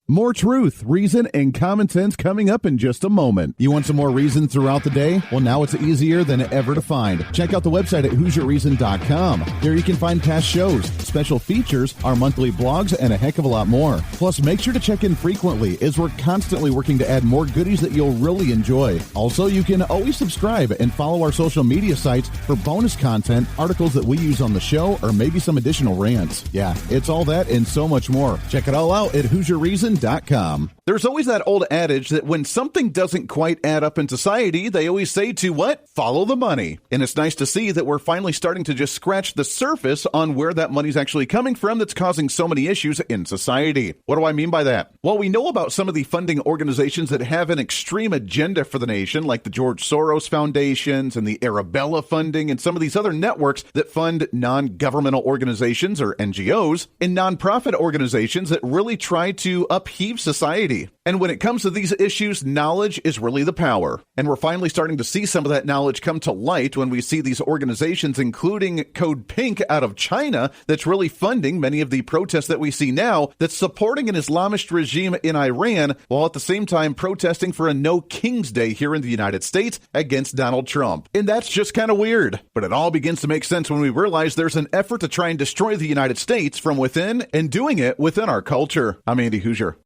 More truth, reason, and common sense coming up in just a moment. You want some more reason throughout the day? Well, now it's easier than ever to find. Check out the website at HooserReason.com. There you can find past shows, special features, our monthly blogs, and a heck of a lot more. Plus, make sure to check in frequently as we're constantly working to add more goodies that you'll really enjoy. Also, you can always subscribe and follow our social media sites for bonus content, articles that we use on the show, or maybe some additional rants. Yeah, it's all that and so much more. Check it all out at HooserReason.com. There's always that old adage that when something doesn't quite add up in society, they always say to what? Follow the money. And it's nice to see that we're finally starting to just scratch the surface on where that money's actually coming from that's causing so many issues in society. What do I mean by that? Well, we know about some of the funding organizations that have an extreme agenda for the nation, like the George Soros Foundations and the Arabella funding and some of these other networks that fund non-governmental organizations or NGOs and nonprofit organizations that really try to upheave society. And when it comes to these issues, knowledge is really the power. And we're finally starting to see some of that knowledge come to light when we see these organizations, including Code Pink out of China, that's really funding many of the protests that we see now, that's supporting an Islamist regime in Iran, while at the same time protesting for a No King's Day here in the United States against Donald Trump. And that's just kind of weird. But it all begins to make sense when we realize there's an effort to try and destroy the United States from within and doing it within our culture. I'm Andy Hooser.